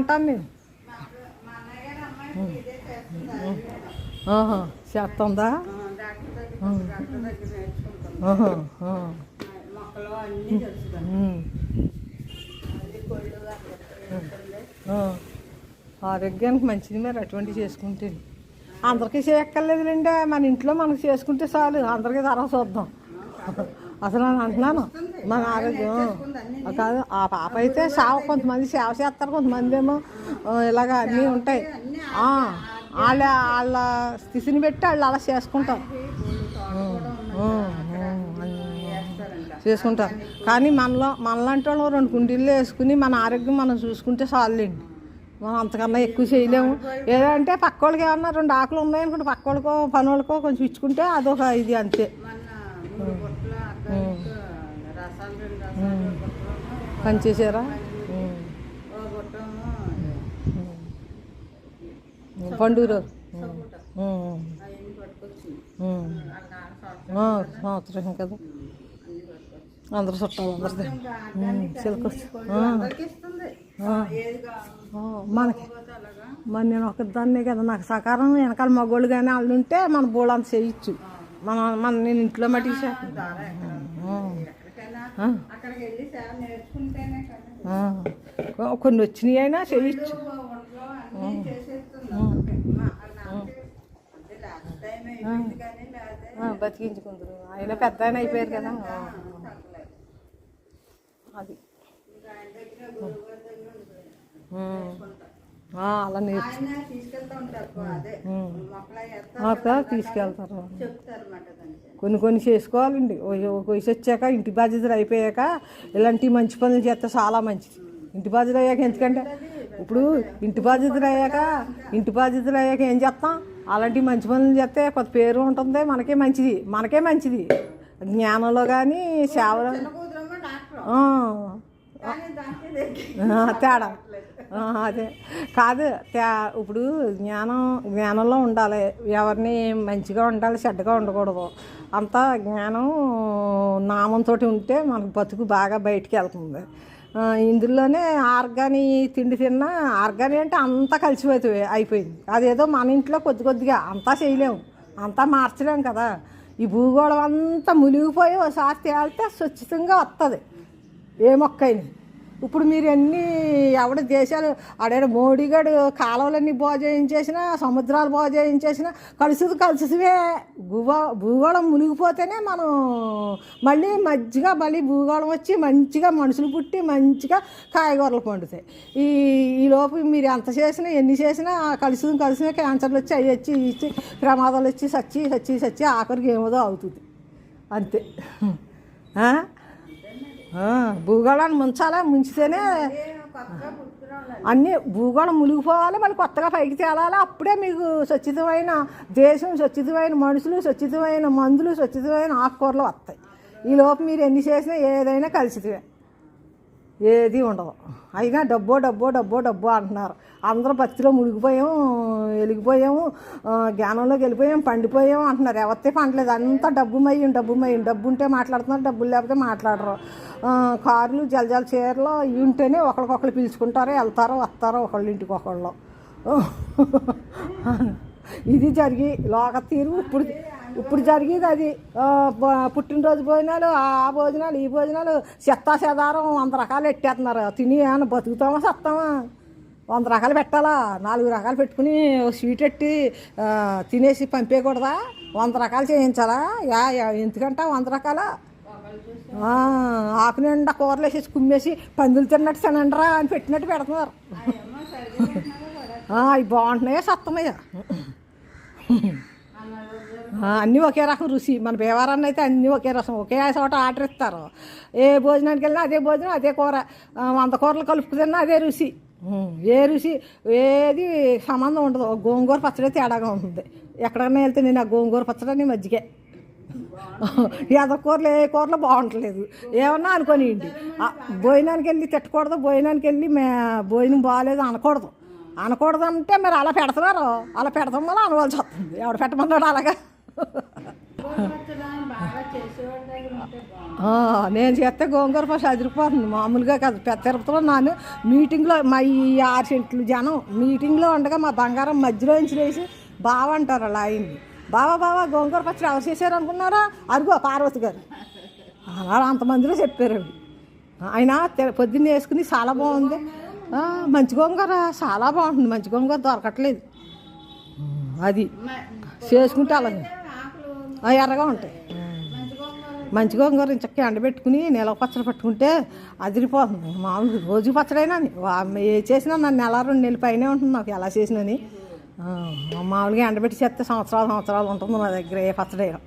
అంటాను నేను. చేస్తుందా? ఆరోగ్యానికి మంచిది మరి అటువంటివి చేసుకుంటే. అందరికీ చేయక్కర్లేదులేండి, మన ఇంట్లో మనకు చేసుకుంటే చాలు. అందరికీ తర్వాత చూద్దాం. అసలు నేను అంటున్నాను మన ఆరోగ్యం కాదు. ఆ పాప అయితే కొంతమంది సేవ చేస్తారు, కొంతమంది ఏమో ఇలాగ అన్నీ ఉంటాయి. వాళ్ళ స్థితిని పెట్టి వాళ్ళు అలా చేసుకుంటారు. కానీ మనలాంటి వాళ్ళు 2 కుండీల్లో వేసుకుని మన ఆరోగ్యం మనం చూసుకుంటే చాలండి. మనం అంతకన్నా ఎక్కువ చేయలేము. ఏదంటే పక్క వాళ్ళకి ఏమన్నా 2 ఆకులు ఉన్నాయనుకుంటే పక్క వాళ్ళకో పని వాళ్ళకో కొంచెం ఇచ్చుకుంటే అదొక ఇది అంతే. పని చేసారా? పండుగ సంవత్సరం కదా, అందరు చుట్టాలు అందరిది చిలక మనకి. మరి నేను ఒకదాన్నే కదా, నాకు సకారం వెనకాల మగోళ్ళు కానీ వాళ్ళు ఉంటే మన బోళ్ళు అంత చేయొచ్చు. నేను ఇంట్లో మట్టికి కొన్ని వచ్చినాయి అయినా చేయొచ్చు. బతికించుకుందరు. అయినా పెద్ద ఆయన అయిపోయారు కదా, అది అలా తీసుకెళ్తారు. కొన్ని చేసుకోవాలండి. వయసు వచ్చాక ఇంటి బాధ్యతలు అయిపోయాక ఇలాంటి మంచి పనులు చేస్తే చాలా మంచిది. ఇంటి బాధ్యతలు అయ్యాక ఎందుకంటే ఇప్పుడు ఇంటి బాధ్యతలు అయ్యాక ఏం చేస్తాం? అలాంటి మంచి పనులు చేస్తే కొత్త పేరు ఉంటుంది, మనకే మంచిది. జ్ఞానంలో కానీ సేవలో తేడా అదే కాదు. ఇప్పుడు జ్ఞానంలో ఉండాలి. ఎవరిని మంచిగా ఉండాలి, చెడ్డగా ఉండకూడదు. అంతా జ్ఞానం నామంతో ఉంటే మనకు బతుకు బాగా బయటికి వెళ్తుంది. ఇందులోనే ఆర్గాని తిండి తిన్నా, ఆర్గాని అంటే అంతా అయిపోయింది. అదేదో మన ఇంట్లో కొద్దిగా అంతా చేయలేము, అంతా మార్చలేము కదా. ఈ భూగోళం అంతా మునిగిపోయి ఒకసారి తేలితే స్వచ్ఛతంగా వస్తుంది ఏ మొక్కైనా. ఇప్పుడు మీరు దేశాలు ఆడ మోడీగాడు కాలువలన్నీ చేయించేసినా, సముద్రాలు చేయించేసినా కలిసివే. భూగోళం మునిగిపోతేనే మనం మళ్ళీ భూగోళం వచ్చి మంచిగా మనుషులు పుట్టి మంచిగా కాయగూరలు పండుతాయి. ఈ లోపు మీరు ఎంత చేసినా ఎన్ని చేసినా కలిసివే క్యాన్సర్లు వచ్చి అవి వచ్చి ప్రమాదాలు వచ్చి సచ్చి ఆఖరికి ఏమోదో అవుతుంది అంతే. భూగోళాన్ని ముంచితేనే అన్నీ భూగోళం మునిగిపోవాలి, మళ్ళీ కొత్తగా పైకి తేలాలి. అప్పుడే మీకు స్వచ్ఛతమైన దేశం, స్వచ్ఛతమైన మనుషులు, స్వచ్ఛతమైన మందులు, స్వచ్ఛతమైన ఆకుకూరలు వస్తాయి. ఈ లోపు మీరు ఎన్ని చేసినా ఏదైనా కలిసివే, ఏది ఉండదు. అయినా డబ్బు అంటున్నారు. అందరూ భక్తిలో వెలిగిపోయాము, జ్ఞానంలోకి వెళ్ళిపోయాము, పండిపోయాము అంటున్నారు. ఎవరితే పండలేదు, అంతా డబ్బు ఉంటే మాట్లాడుతున్నారు, డబ్బులు లేకపోతే మాట్లాడరు. కార్లు జలజల చీరలు ఇవి ఉంటేనే ఒకరికొకరు పిలుచుకుంటారో వెళ్తారో వస్తారో ఒకళ్ళ ఇంటికి ఒకళ్ళు. ఇది జరిగి లోక తీరు ఇప్పుడు జరిగేది అది. పుట్టినరోజు భోజనాలు, ఆ భోజనాలు, ఈ భోజనాలు, చెదారం 100 రకాలు పెట్టేస్తున్నారు. తిని ఏమన్నా బతుకుతామా సత్తామా? 100 రకాలు పెట్టాలా? 4 రకాలు పెట్టుకుని స్వీట్ పెట్టి తినేసి పంపేయకూడదా? 100 రకాలు చేయించాలా? ఎందుకంటే 100 రకాల ఆకు నిండా కూరలు వేసేసి కుమ్మేసి పందులు తిన్నట్టు తినండిరా అని పెట్టినట్టు పెడుతున్నారు. అవి బాగుంటున్నాయా సత్తమయ్యా? అన్నీ ఒకే రకం రుచి. మన వ్యవహారాన్ని అయితే అన్నీ ఒకే రసం, ఒకే చోట ఆర్డర్ ఇస్తారు. ఏ భోజనానికి వెళ్ళినా అదే భోజనం, అదే కూర, 100 కూరలు కలుపుకు తిన్నా అదే రుచి. ఏది సంబంధం ఉండదు. గోంగూర పచ్చడి తేడాగా ఉంటుంది. ఎక్కడికైనా వెళ్తే నేను ఆ గోంగూర పచ్చడి మజ్జిగే. ఏ కూరలో బాగుంటలేదు. ఏమన్నా అనుకోనియండి, భోజనానికి వెళ్ళి తిట్టకూడదు, భోజనానికి వెళ్ళి భోజనం బాగాలేదు అనకూడదు అంటే మరి అలా పెడుతున్నారు. అలా పెడతాం వల్ల అనవలసి వస్తుంది. ఎవడు పెట్టమన్నాడు అలాగా. నేను చేస్తే గోంగూర పచ్చడి అదిరిపోతుంది మామూలుగా కాదు. పెద్ద తిరుపతిలో నాను మీటింగ్లో మా ఈ 6 సెంట్లు జనం మీటింగ్లో ఉండగా మా బంగారం మధ్యలో నుంచి లేచి బావ అంటారు అలా అయింది. బావా గోంగూర పచ్చడి ఎవరు చేశారు అనుకున్నారా? అరుగో పార్వతి గారు అలా అంతమందిలో చెప్పారు. ఆయన పొద్దున్న వేసుకుని చాలా బాగుంది, మంచి గోంగూర చాలా బాగుంటుంది, మంచి గోంగూర దొరకట్లేదు. అది చేసుకుంటే అలాగే ఎర్రగా ఉంటాయి. మంచి గోంగూర చక్కగా ఎండబెట్టుకుని నిలవ పచ్చడి పట్టుకుంటే అదిరిపోతుంది. మామూలు రోజు పచ్చడైనా ఏ చేసినా నన్ను నెల 2 నెలల పైనే ఉంటుంది నాకు ఎలా చేసినని. మామూలుగా ఎండబెట్టి చేస్తే సంవత్సరాలు ఉంటుంది నా దగ్గర ఏ పచ్చడైనా.